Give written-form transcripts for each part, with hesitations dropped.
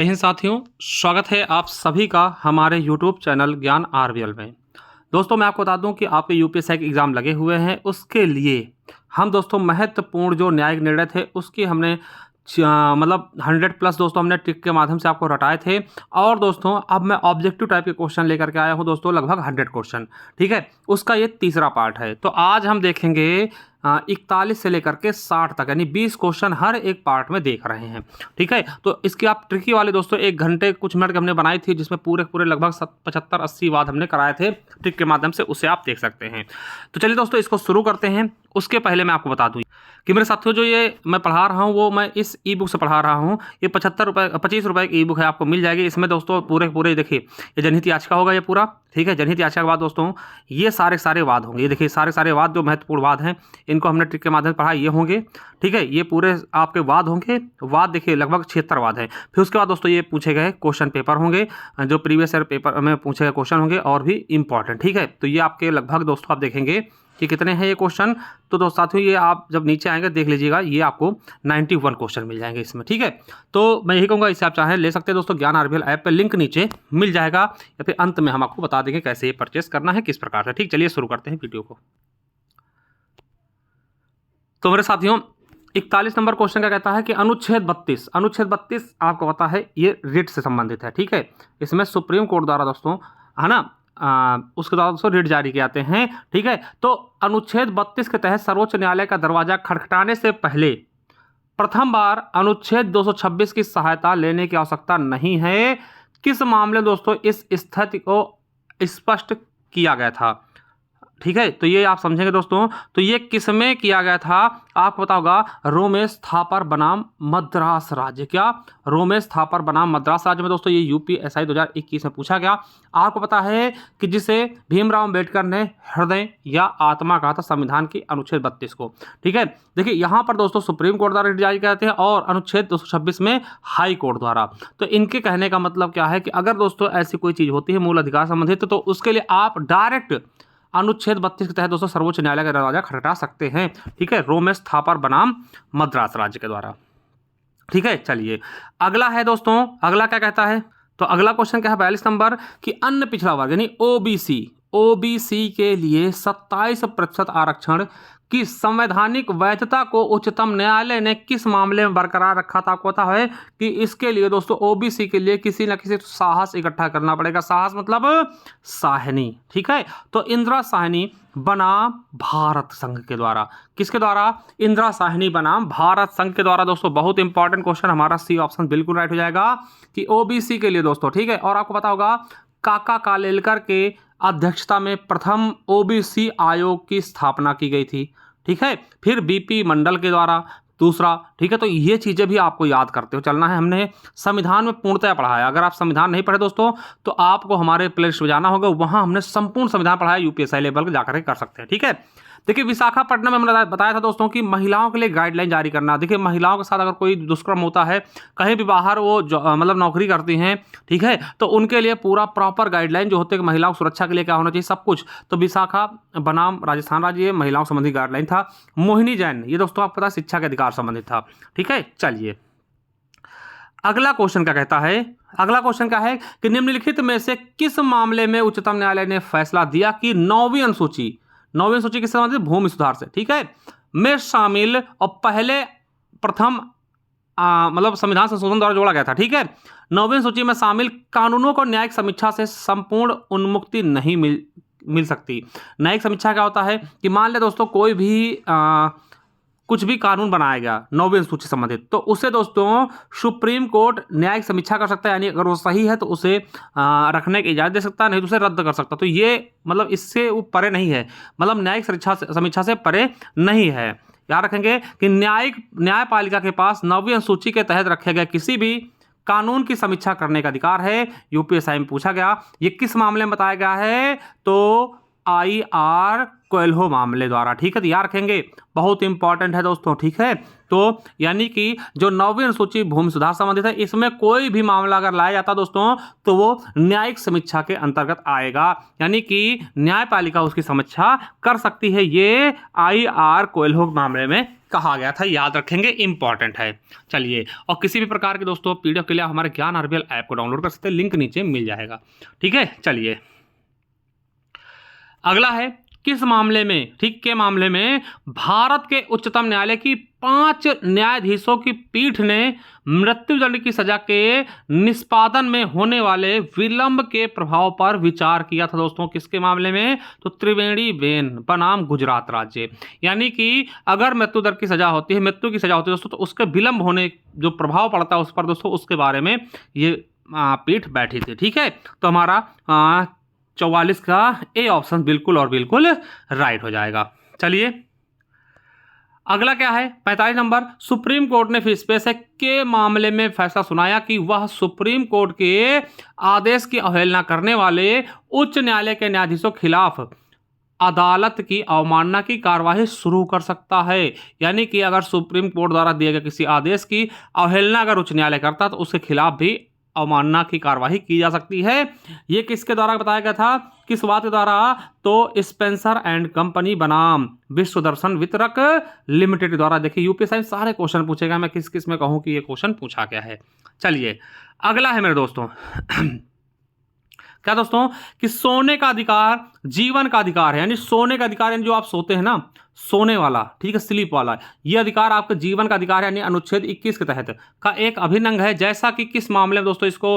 जय हिंद साथियों, स्वागत है आप सभी का हमारे यूट्यूब चैनल ज्ञान आरवीएल में। दोस्तों मैं आपको बता दूं कि आपके यूपीएससी के एग्ज़ाम लगे हुए हैं। उसके लिए हम दोस्तों महत्वपूर्ण जो न्यायिक निर्णय थे उसकी हमने मतलब 100 प्लस दोस्तों हमने ट्रिक के माध्यम से आपको रटाए थे। और दोस्तों अब मैं ऑब्जेक्टिव टाइप के क्वेश्चन लेकर के आया हूं दोस्तों, लगभग 100 क्वेश्चन। ठीक है, उसका ये तीसरा पार्ट है। तो आज हम देखेंगे 41 से लेकर के 60 तक, यानी 20 क्वेश्चन हर एक पार्ट में देख रहे हैं। ठीक है, तो इसकी आप ट्रिकी वाले दोस्तों 1 घंटे कुछ मिनट की हमने बनाई थी, जिसमें पूरे पूरे लगभग 75-80 वाद हमने कराए थे ट्रिक के माध्यम से, उसे आप देख सकते हैं। तो चलिए दोस्तों इसको शुरू करते हैं। उसके पहले मैं आपको बता दूं कि मेरे साथियों जो ये मैं पढ़ा रहा हूँ वो मैं इस ई बुक से पढ़ा रहा हूँ। ये 25 रुपये की ई बुक है, आपको मिल जाएगी। इसमें दोस्तों पूरे देखिए, ये जनहित याचिका होगा ये पूरा। ठीक है, जनहित याचिका के बाद दोस्तों ये सारे वाद होंगे। ये देखिए सारे वाद जो महत्वपूर्ण वाद हैं, इनको हमने ट्रिक के माध्यम से पढ़ा, ये होंगे। ठीक है, ये पूरे आपके वाद होंगे। वाद देखिए लगभग 76 वाद हैं। फिर उसके बाद दोस्तों ये पूछे गए क्वेश्चन पेपर होंगे, जो प्रीवियस ईयर पेपर में पूछे गए क्वेश्चन होंगे और भी इंपॉर्टेंट। ठीक है, तो ये आपके लगभग दोस्तों आप देखेंगे कि कितने हैं ये क्वेश्चन। तो दोस्तों साथियों ये आप जब नीचे आएंगे देख लीजिएगा, ये आपको 91 क्वेश्चन मिल जाएंगे इसमें। ठीक है, तो मैं यही कहूँगा इसे आप चाहें ले सकते हैं दोस्तों। ज्ञान आरवीएल ऐप पे लिंक नीचे मिल जाएगा, या फिर अंत में हम आपको बता देंगे कैसे ये परचेस करना है, किस प्रकार से। ठीक, चलिए शुरू करते हैं वीडियो को। तो मेरे साथियों 41 नंबर क्वेश्चन का कहता है कि अनुच्छेद 32 आपको पता है ये रिट से संबंधित है। ठीक है, इसमें सुप्रीम कोर्ट द्वारा दोस्तों है ना उसके द्वारा दोस्तों रिट जारी किए जाते हैं। ठीक है, तो अनुच्छेद 32 के तहत सर्वोच्च न्यायालय का दरवाजा खटखटाने से पहले प्रथम बार अनुच्छेद 226 की सहायता लेने की आवश्यकता नहीं है। किस मामले दोस्तों इस स्थिति को स्पष्ट किया गया था? ठीक है, तो ये आप समझेंगे दोस्तों। तो ये किसमें किया गया था आपको पता होगा, रोमेश थापर बनाम मद्रास राज्य। क्या? रोमेश थापर बनाम मद्रास राज्य में दोस्तों ये यूपीएससी 2021 में पूछा गया। आपको पता है कि जिसे भीमराव अंबेडकर ने हृदय या आत्मा कहा था संविधान की अनुच्छेद 32 को। ठीक है, देखिए यहाँ पर दोस्तों सुप्रीम कोर्ट द्वारा जारी करते हैं और अनुच्छेद 226 में हाई कोर्ट द्वारा। तो इनके कहने का मतलब क्या है कि अगर दोस्तों ऐसी कोई चीज होती है मूल अधिकार संबंधित, तो उसके लिए आप डायरेक्ट अनुच्छेद 32 के तहत दोस्तों सर्वोच्च न्यायालय का दरवाजा खटखटा सकते हैं। ठीक है, रोमेश थापर बनाम मद्रास राज्य के द्वारा। ठीक है, चलिए अगला है दोस्तों, अगला क्या कहता है? तो अगला क्वेश्चन क्या है 42 नंबर कि अन्य पिछड़ा वर्ग यानी ओबीसी के लिए 27% आरक्षण की संवैधानिक वैधता को उच्चतम न्यायालय ने किस मामले में बरकरार रखा था? आपको पता है कि इसके लिए दोस्तों ओबीसी के लिए किसी न किसी साहस इकट्ठा करना पड़ेगा। साहस मतलब साहनी। ठीक है, तो इंदिरा साहनी बनाम भारत संघ के द्वारा। किसके द्वारा? इंदिरा साहनी बनाम भारत संघ के द्वारा। दोस्तों बहुत इंपॉर्टेंट क्वेश्चन, हमारा सी ऑप्शन बिल्कुल राइट हो जाएगा कि ओबीसी के लिए दोस्तों। ठीक है, और आपको पता होगा काका कालेलकर के अध्यक्षता में प्रथम ओबीसी आयोग की स्थापना की गई थी। ठीक है, फिर बीपी मंडल के द्वारा दूसरा। ठीक है, तो ये चीजें भी आपको याद करते हो चलना है। हमने संविधान में पूर्णतः पढ़ा है। अगर आप संविधान नहीं पढ़े दोस्तों तो आपको हमारे प्लेलिस्ट में जाना होगा, वहां हमने संपूर्ण संविधान पढ़ा है, यूपीएससी लेवल जाकर कर सकते हैं। ठीक है, देखिए विशाखापट्टनम में हमने बताया था दोस्तों कि महिलाओं के लिए गाइडलाइन जारी करना। देखिए महिलाओं के साथ अगर कोई दुष्कर्म होता है, कहीं भी बाहर वो मतलब नौकरी करती हैं, ठीक है, तो उनके लिए पूरा प्रॉपर गाइडलाइन जो होते हैं कि महिलाओं की सुरक्षा के लिए क्या होना चाहिए, सब कुछ। तो विशाखा बनाम राजस्थान राज्य ये महिलाओं संबंधी गाइडलाइन था। मोहिनी जैन ये दोस्तों आपको पता शिक्षा के अधिकार संबंधित था। ठीक है, चलिए अगला क्वेश्चन क्या कहता है? अगला क्वेश्चन क्या है कि निम्नलिखित में से किस मामले में उच्चतम न्यायालय ने फैसला दिया कि 9वीं अनुसूची किससे संबंधित? भूमि सुधार से। ठीक है, में शामिल और पहले प्रथम मतलब संविधान संशोधन द्वारा जोड़ा गया था। ठीक है, 9वीं अनुसूची में शामिल कानूनों को न्यायिक समीक्षा से संपूर्ण उन्मुक्ति नहीं मिल सकती। न्यायिक समीक्षा क्या होता है कि मान ले दोस्तों कोई भी कुछ भी कानून बनाया गया 9वीं अनुसूची संबंधित, तो उसे दोस्तों सुप्रीम कोर्ट न्यायिक समीक्षा कर सकता है, यानी अगर वो सही है तो उसे रखने की इजाजत दे सकता है, नहीं तो उसे रद्द कर सकता। तो ये मतलब इससे वो परे नहीं है, मतलब न्यायिक समीक्षा से परे नहीं है। याद रखेंगे कि न्यायपालिका के पास 9वीं अनुसूची के तहत रखे गए किसी भी कानून की समीक्षा करने का अधिकार है। यूपीएससी में पूछा गया, ये किस मामले में बताया गया है? तो IR कोएल्हो मामले द्वारा। ठीक है, तो याद रखेंगे, बहुत इंपॉर्टेंट है दोस्तों। ठीक है, तो यानी कि जो 9वीं अनुसूची भूमि सुधार संबंधित है, इसमें कोई भी मामला अगर लाया जाता दोस्तों तो वो न्यायिक समीक्षा के अंतर्गत आएगा, यानी कि न्यायपालिका उसकी समीक्षा कर सकती है। ये IR कोएल्हो मामले में कहा गया था, याद रखेंगे, इंपॉर्टेंट है। चलिए, और किसी भी प्रकार के दोस्तों PDF के लिए हमारे ज्ञान RBL ऐप को डाउनलोड कर सकते हैं, लिंक नीचे मिल जाएगा। ठीक है, चलिए अगला है किस मामले में, ठीक के मामले में भारत के उच्चतम न्यायालय की 5 न्यायाधीशों की पीठ ने मृत्युदंड की सजा के निष्पादन में होने वाले विलंब के प्रभाव पर विचार किया था दोस्तों। किसके मामले में, तो त्रिवेणी बेन बनाम गुजरात राज्य। यानी कि अगर मृत्युदंड की सजा होती है, मृत्यु की सजा होती है दोस्तों, तो उसके विलंब होने जो प्रभाव पड़ता है उस पर दोस्तों, उसके बारे में ये पीठ बैठी थी। ठीक है, तो हमारा 44 का ए ऑप्शन बिल्कुल और बिल्कुल राइट हो जाएगा। चलिए अगला क्या है, 45 नंबर, सुप्रीम कोर्ट ने फिशपेश के मामले में फैसला सुनाया कि वह सुप्रीम कोर्ट के आदेश की अवहेलना करने वाले उच्च न्यायालय के न्यायाधीशों के खिलाफ अदालत की अवमानना की कार्यवाही शुरू कर सकता है। यानी कि अगर सुप्रीम कोर्ट द्वारा दिए गए किसी आदेश की अवहेलना अगर उच्च न्यायालय करता तो उसके खिलाफ भी अवमानना की कार्यवाही की जा सकती है। ये किसके द्वारा बताया गया था, किस बात के द्वारा, तो स्पेंसर एंड कंपनी बनाम विश्व दर्शन वितरक लिमिटेड द्वारा। देखिए यूपीएससी सारे क्वेश्चन पूछेगा, मैं किस किस में कहूं कि ये क्वेश्चन पूछा गया है। चलिए अगला है मेरे दोस्तों क्या दोस्तों, कि सोने का अधिकार जीवन का अधिकार है। यानी सोने का अधिकार यानी जो आप सोते हैं ना, सोने वाला, ठीक है, स्लीप वाला, ये अधिकार आपके जीवन का अधिकार है, यानी अनुच्छेद 21 के तहत का एक अभिन्न अंग है। जैसा कि किस मामले में दोस्तों इसको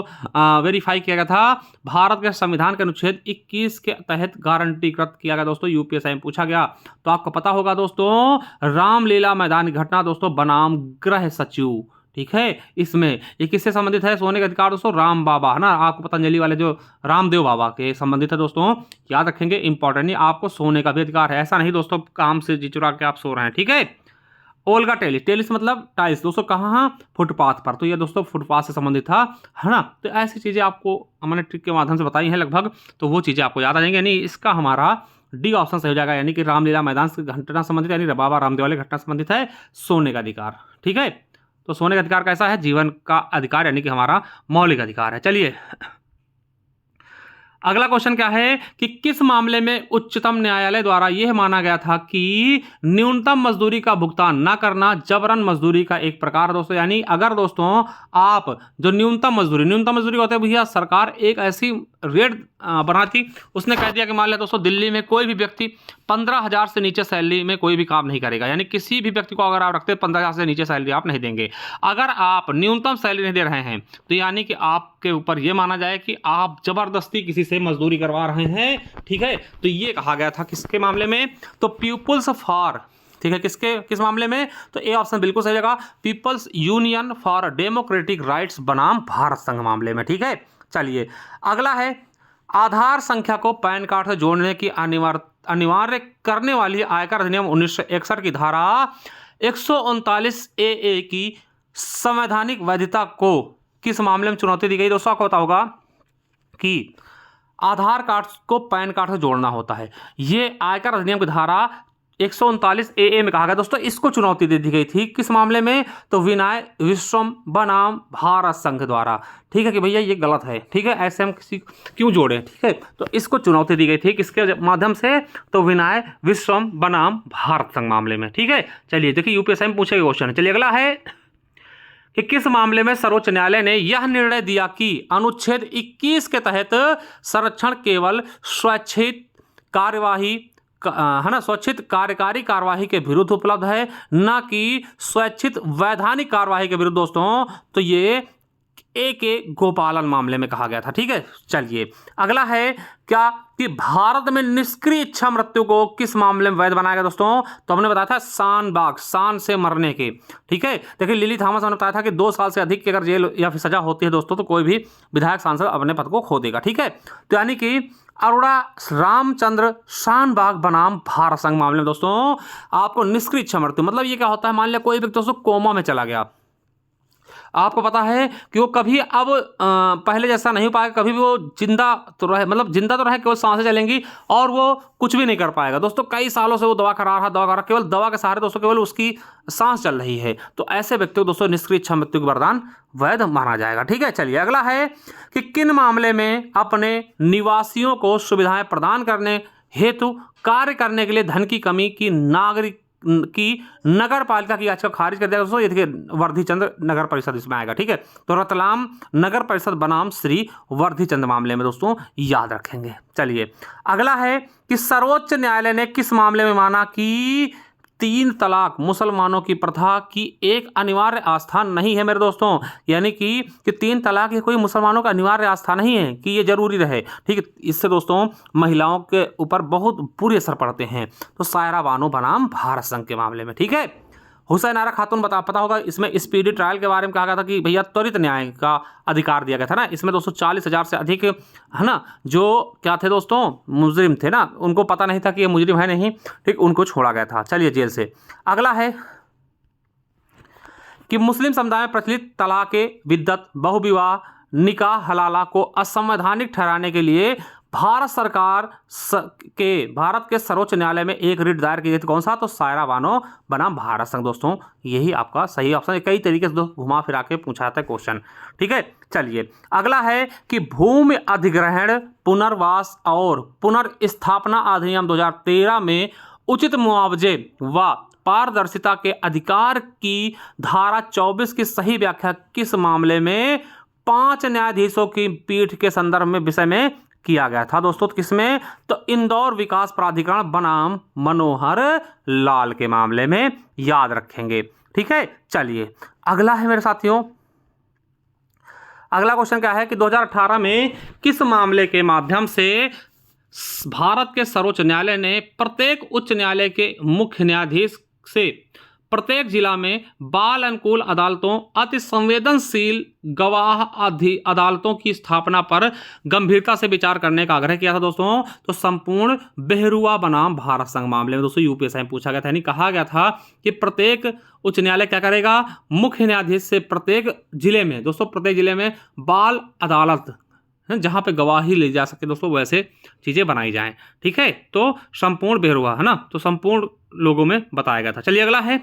वेरीफाई किया गया था, भारत के संविधान के अनुच्छेद 21 के तहत गारंटीकृत किया गया दोस्तों, यूपीएससी में पूछा गया। तो आपको पता होगा दोस्तों, रामलीला मैदान घटना दोस्तों बनाम गृह सचिव। ठीक है, इसमें ये किससे संबंधित है, सोने का अधिकार दोस्तों, राम बाबा है ना, आपको पतंजलि वाले जो रामदेव बाबा के संबंधित है दोस्तों, याद रखेंगे, इंपॉर्टेंट नहीं, आपको सोने का भी अधिकार है। ऐसा नहीं दोस्तों काम से जी चुरा के आप सो रहे हैं। ठीक है, ओल्गा टेलिस, टेलिस मतलब टाइल्स दोस्तों, कहाँ, फुटपाथ पर, तो ये दोस्तों फुटपाथ से संबंधित था, है ना। तो ऐसी चीज़ें आपको हमने ट्रिक के माध्यम से बताई हैं लगभग, तो वो चीज़ें आपको याद आ जाएंगी। यानी इसका हमारा डी ऑप्शन सही हो जाएगा, यानी कि रामलीला मैदान से घटना संबंधित, यानी बाबा रामदेव वाले घटना संबंधित है सोने का अधिकार। ठीक है, तो सोने का अधिकार कैसा है, जीवन का अधिकार, यानी कि हमारा मौलिक अधिकार है। चलिए अगला क्वेश्चन क्या है, कि किस मामले में उच्चतम न्यायालय द्वारा यह माना गया था कि न्यूनतम मजदूरी का भुगतान न करना जबरन मजदूरी का एक प्रकार है दोस्तों। यानी अगर दोस्तों आप जो न्यूनतम मजदूरी होता है भैया, सरकार एक ऐसी रेट बना थी, उसने कह दिया कि मान लिया दोस्तों दिल्ली में कोई भी व्यक्ति 15,000 से नीचे सैलरी में कोई भी काम नहीं करेगा। यानी किसी भी व्यक्ति को अगर आप रखते हैं 15,000 से नीचे सैलरी आप नहीं देंगे। अगर आप न्यूनतम सैलरी नहीं दे रहे हैं तो यानी कि आपके ऊपर यह माना जाए कि आप जबरदस्ती किसी से मजदूरी करवा रहे हैं। ठीक है, तो ये कहा गया था किसके मामले में, तो पीपुल्स फॉर, ठीक है, किस मामले में, तो ए ऑप्शन बिल्कुल सही जगह, people's union for democratic rights बनाम भारत संघ मामले में। ठीक है, चलिए अगला है, आधार संख्या को पैन कार्ड से जोड़ने की अनिवार्य करने वाली आयकर अधिनियम 1961 की धारा 139 ए की संवैधानिक वैधता को किस मामले में चुनौती दी गई। दोस्तों आपको पता होगा कि आधार कार्ड को पैन कार्ड से जोड़ना होता है, ये आयकर अधिनियम की धारा 139 ए में कहा गया दोस्तों, इसको चुनौती दे दी गई थी किस मामले में, तो विनय विश्वम बनाम भारत संघ द्वारा। ठीक है कि भैया ये गलत है, ठीक है, ऐसे हम किसी क्यों जोड़े। ठीक है, तो इसको चुनौती दी गई थी किसके माध्यम से, तो विनय विश्वम बनाम भारत संघ मामले में। ठीक है, चलिए देखिए यूपीएससी में पूछे गए क्वेश्चन है। चलिए अगला है कि किस मामले में सर्वोच्च न्यायालय ने यह निर्णय दिया कि अनुच्छेद 21 के तहत संरक्षण केवल स्वैच्छिक कार्यवाही है ना, स्वैच्छिक कार्यकारी कार्यवाही के विरुद्ध उपलब्ध है, न कि स्वैच्छिक वैधानिक कार्यवाही के विरुद्ध दोस्तों। तो ये ए के गोपालन मामले में कहा गया था। ठीक है, चलिए अगला है क्या, कि भारत में निष्क्रिय इच्छा मृत्यु को किस मामले में वैध बनाया गया दोस्तों, तो हमने बताया था शानबाग, शान से मरने के। ठीक है, देखिए लिली थॉमस हमने बताया था कि 2 साल से अधिक की अगर जेल या फिर सजा होती है दोस्तों तो कोई भी विधायक सांसद अपने पद को खो देगा। ठीक है, तो यानी कि अरोड़ा रामचंद्र शानबाग बनाम भारत संघ मामले में दोस्तों आपको निष्क्रिय इच्छा मृत्यु, मतलब ये क्या होता है, मान लिया कोई व्यक्ति दोस्तों कोमा में चला गया, आपको पता है कि वो कभी अब पहले जैसा नहीं हो पाएगा, कभी भी वो जिंदा तो रहे, मतलब जिंदा तो रहे, केवल सांसें चलेंगी और वो कुछ भी नहीं कर पाएगा। दोस्तों कई सालों से वो दवा करा रहा, केवल दवा के सहारे दोस्तों केवल उसकी सांस चल रही है, तो ऐसे व्यक्ति को दोस्तों निष्क्रिय इच्छा मृत्यु का वरदान वैध माना जाएगा। ठीक है, चलिए अगला है कि किन मामले में अपने निवासियों को सुविधाएं प्रदान करने हेतु कार्य करने के लिए धन की कमी की नगर पालिका की याचिका खारिज कर दिया दोस्तों। ये देखिए वर्धी चंद्र नगर परिषद इसमें आएगा। ठीक है, तो रतलाम नगर परिषद बनाम श्री वर्धी चंद्र मामले में दोस्तों याद रखेंगे। चलिए अगला है कि सर्वोच्च न्यायालय ने किस मामले में माना कि 3 तलाक मुसलमानों की प्रथा की एक अनिवार्य आस्था नहीं है मेरे दोस्तों, यानी कि 3 तलाक ये कोई मुसलमानों का अनिवार्य आस्था नहीं है कि ये जरूरी रहे। ठीक है, इससे दोस्तों महिलाओं के ऊपर बहुत बुरे असर पड़ते हैं। तो सायरा बानो बनाम भारत संघ के मामले में। ठीक है, हुसैन आरा खातून पता होगा, इसमें स्पीडी ट्रायल के बारे में कहा गया था कि भैया त्वरित न्याय का अधिकार दिया गया था ना। इसमें दोस्तों 40,000 से अधिक है ना जो क्या थे दोस्तों मुजरिम थे ना, उनको पता नहीं था कि ये मुजरिम है नहीं, ठीक, उनको छोड़ा गया था। चलिए जेल से। अगला है कि मुस्लिम समुदाय में प्रचलित तलाक़े बिद्दत, बहुविवाह, निकाह हलाला को असंवैधानिक ठहराने के लिए भारत के सर्वोच्च न्यायालय में एक रिट दायर की गई थी। कौन सा? तो सायरा बानो बनाम भारत संघ। दोस्तों यही आपका सही ऑप्शन है। कई तरीके से दोस्तों घुमा फिरा के पूछा जाता है क्वेश्चन। ठीक है, चलिए अगला है कि भूमि अधिग्रहण, पुनर्वास और पुनर्स्थापना अधिनियम 2013 में उचित मुआवजे व पारदर्शिता के अधिकार की धारा 24 की सही व्याख्या किस मामले में 5 न्यायाधीशों की पीठ के संदर्भ में विषय में किया गया था दोस्तों? तो किसमें? तो इंदौर विकास प्राधिकरण बनाम मनोहर लाल के मामले में याद रखेंगे। ठीक है, चलिए अगला है मेरे साथियों, अगला क्वेश्चन क्या है कि 2018 में किस मामले के माध्यम से भारत के सर्वोच्च न्यायालय ने प्रत्येक उच्च न्यायालय के मुख्य न्यायाधीश से प्रत्येक जिला में बाल अनुकूल अदालतों, अति संवेदनशील गवाह अदालतों की स्थापना पर गंभीरता से विचार करने का आग्रह किया था दोस्तों? तो संपूर्ण बेहरुआ बनाम भारत संघ मामले में दोस्तों यूपीएससी में पूछा गया था, यानी कहा गया था कि प्रत्येक उच्च न्यायालय क्या करेगा, मुख्य न्यायाधीश से प्रत्येक जिले में दोस्तों, प्रत्येक जिले में बाल अदालत जहां पे गवाही ली जा सके दोस्तों, वैसे चीजें बनाई जाएं। ठीक है, तो संपूर्ण बेहरुआ है ना, तो संपूर्ण लोगों में बताया गया था। चलिए अगला है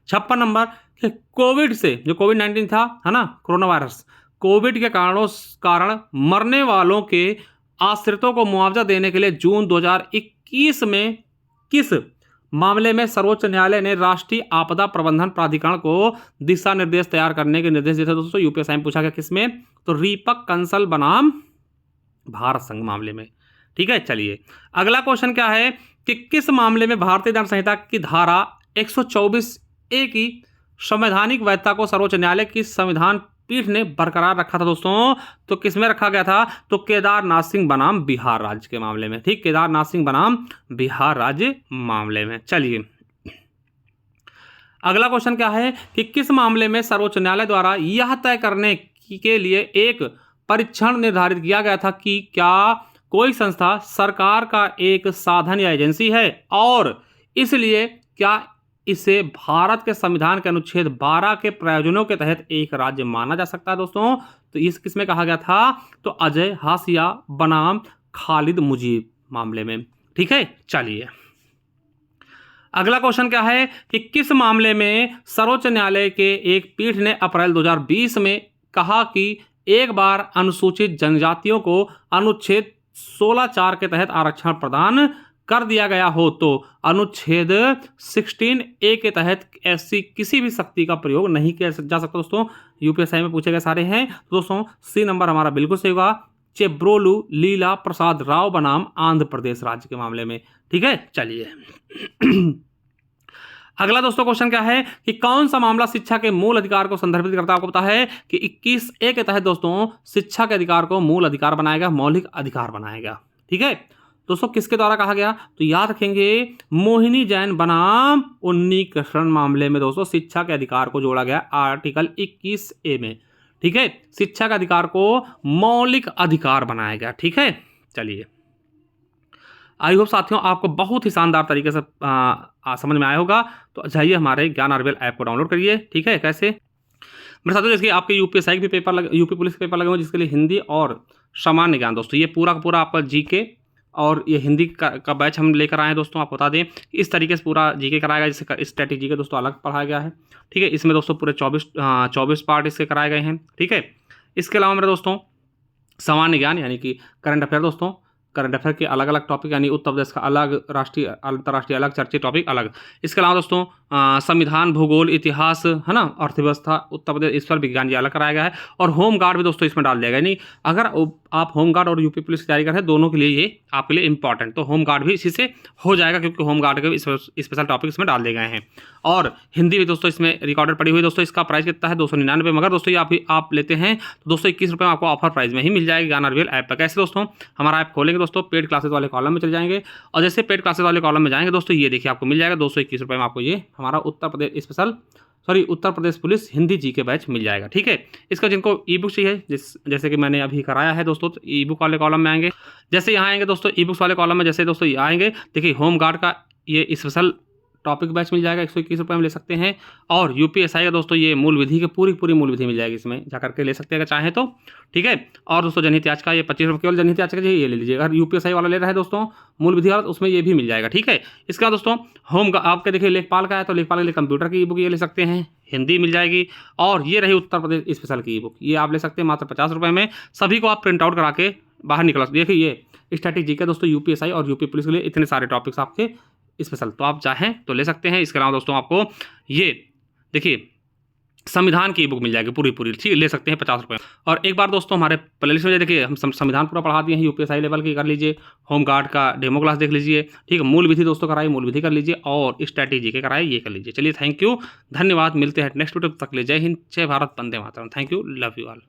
56 नंबर कि कोविड से, जो कोविड-19 था है ना, कोरोना वायरस, कोविड के कारण मरने वालों के आश्रितों को मुआवजा देने के लिए जून 2021 में किस मामले में सर्वोच्च न्यायालय ने राष्ट्रीय आपदा प्रबंधन प्राधिकरण को दिशा निर्देश तैयार करने के निर्देश दिए थे दोस्तों? यूपीएससी में पूछा गया किसमें? तो रीपक कंसल बनाम भारत संघ मामले में। ठीक है, चलिए अगला क्वेश्चन क्या है कि किस मामले में भारतीय दंड संहिता की धारा 124A की संवैधानिक वैधता को सर्वोच्च न्यायालय की संविधान पीठ ने बरकरार रखा था दोस्तों? तो किसमें रखा गया था? तो केदारनाथ सिंह बनाम बिहार राज्य के मामले में। ठीक, केदारनाथ सिंह बनाम बिहार राज्य मामले में। चलिए अगला क्वेश्चन क्या है कि किस मामले में सर्वोच्च न्यायालय द्वारा यह तय करने के लिए एक परीक्षण निर्धारित किया गया था कि क्या कोई संस्था सरकार का एक साधन या एजेंसी है और इसलिए क्या इसे भारत के संविधान के अनुच्छेद 12 के प्रयोजनों के तहत एक राज्य माना जा सकता है दोस्तों? तो इस किसमें कहा गया था? तो अजय हाशिया बनाम खालिद मुजीब मामले में। ठीक है, चलिए अगला क्वेश्चन क्या है कि किस मामले में सर्वोच्च न्यायालय के एक पीठ ने अप्रैल 2020 में कहा कि एक बार अनुसूचित जनजातियों को अनुच्छेद 16(4) के तहत आरक्षण प्रदान कर दिया गया हो तो अनुच्छेद 16A के तहत ऐसी किसी भी शक्ति का प्रयोग नहीं किया जा सकता दोस्तों? यूपीएससी में पूछे गए सारे हैं तो दोस्तों सी नंबर हमारा बिल्कुल सही होगा, चेब्रोलू लीला प्रसाद राव बनाम आंध्र प्रदेश राज्य के मामले में। ठीक है, चलिए अगला दोस्तों क्वेश्चन क्या है कि कौन सा मामला शिक्षा के मूल अधिकार को संदर्भित करता है? आपको पता है कि 21A के तहत दोस्तों शिक्षा के अधिकार को मूल अधिकार बनाएगा, मौलिक अधिकार बनाएगा। ठीक है दोस्तों, किसके द्वारा कहा गया? तो याद रखेंगे मोहिनी जैन बनाम उन्नी कृष्णन मामले में दोस्तों शिक्षा के अधिकार को जोड़ा गया आर्टिकल 21A में। ठीक है, शिक्षा के अधिकार को मौलिक अधिकार बनाया गया। ठीक है, चलिए आई होप साथियों आपको बहुत ही शानदार तरीके से समझ में आया होगा। तो जाइए हमारे ज्ञान आरबीएल ऐप को डाउनलोड करिए। ठीक है, कैसे? मेरे साथियों जैसे आपके यूपीएसआई के पेपर लगे, यूपी पुलिस के पेपर लगे हुए जिसके लिए हिंदी और सामान्य ज्ञान दोस्तों, ये पूरा का पूरा आपका जीके और ये हिंदी का बैच हम लेकर आए हैं दोस्तों। आपको बता दें इस तरीके से पूरा जीके कराया गया, जैसे स्ट्रैटेजी के दोस्तों अलग पढ़ाया गया है, ठीक है। इसमें दोस्तों पूरे 24 पार्ट इसके कराए गए हैं, ठीक है। इसके अलावा मेरे दोस्तों सामान्य ज्ञान यानी कि करंट अफेयर दोस्तों, करंट अफेयर के अलग अलग टॉपिक यानी उत्तर प्रदेश का अलग, राष्ट्रीय अंतर्राष्ट्रीय अलग, चर्चित टॉपिक अलग। इसके अलावा दोस्तों संविधान, भूगोल, इतिहास, है ना, अर्थव्यवस्था, उत्तर प्रदेश, इस पर विज्ञान ये अलग कराया गया है। और होम गार्ड भी दोस्तों इसमें डाल दिया गया। नहीं अगर आप होम गार्ड और यूपी पुलिस की तैयारी कर रहे हैं, दोनों के लिए ये आपके लिए इंपॉर्टेंट, तो होम गार्ड भी इसी से हो जाएगा क्योंकि होम गार्ड के स्पेशल टॉपिक इसमें डाल दिए गए हैं। और हिंदी भी दोस्तों इसमें रिकॉर्डेड पड़ी हुई दोस्तों। इसका प्राइस कितना है 299, मगर दोस्तों ये आप लेते हैं तो 221 रुपये में आपको ऑफर प्राइस में ही मिल जाएगी ज्ञान RVL ऐप पर। कैसे दोस्तों, हमारा ऐप खोलेंगे दोस्तों, पेड क्लासेस वाले कॉलम में चले जाएंगे और जैसे पेड क्लासेस वाले कॉलम में जाएंगे दोस्तों, ये देखिए आपको मिल जाएगा 221 रुपये में आपको ये हमारा उत्तर प्रदेश पुलिस हिंदी जी के बैच मिल जाएगा, ठीक है। इसका जिनको ई बुक चाहिए, जैसे कि मैंने अभी कराया है दोस्तों, तो ई बुक वाले कॉलम में आएंगे। जैसे यहाँ आएंगे दोस्तों ई बुक्स वाले कॉलम में, जैसे दोस्तों ये आएंगे, देखिए होम गार्ड का ये स्पेशल टॉपिक बैच मिल जाएगा, 121 रुपये में ले सकते हैं। और यूपीएसआई का दोस्तों ये मूल विधि की पूरी मूल विधि मिल जाएगी, इसमें जा करके ले सकते हैं अगर चाहें तो, ठीक है। और दोस्तों जनहित याचिका ये 25 रुपये केवल जनहित याचिका चाहिए, ये ले लीजिए। अगर यूपीएसआई वाला ले रहे हैं दोस्तों मूल विधि वाला, उसमें ये भी मिल जाएगा, ठीक है। इसका दोस्तों आपके देखिए लेखपाल का है तो लेखपाल के लिए कंप्यूटर की ई बुक ये ले सकते हैं, हिंदी मिल जाएगी। और ये रही उत्तर प्रदेश स्पेशल की ई बुक, ये आप ले सकते हैं मात्र 50 रुपये में। सभी को आप प्रिंट आउट करा के बाहर निकला। देखिए ये स्ट्रैटेजी का दोस्तों यूपीएसआई और यूपी पुलिस के लिए इतने सारे टॉपिक्स आपके स्पेशल, तो आप चाहें तो ले सकते हैं। इसके अलावा दोस्तों आपको ये देखिए संविधान की बुक मिल जाएगी पूरी, ठीक है, ले सकते हैं 50 रुपये। और एक बार दोस्तों हमारे प्लेलिस्ट में देखिए हम संविधान पूरा पढ़ा दिए हैं, यूपीएसआई लेवल की कर लीजिए, होम गार्ड का डेमो क्लास देख लीजिए, ठीक है, मूल विधि दोस्तों कराइए, मूल विधि कर लीजिए, और स्ट्रैटेजी के कराइए, ये कर लीजिए। चलिए थैंक यू, धन्यवाद, मिलते हैं नेक्स्ट वीडियो, तक ले जय हिंद, जय भारत, वंदे मातरम, thank you, love you all.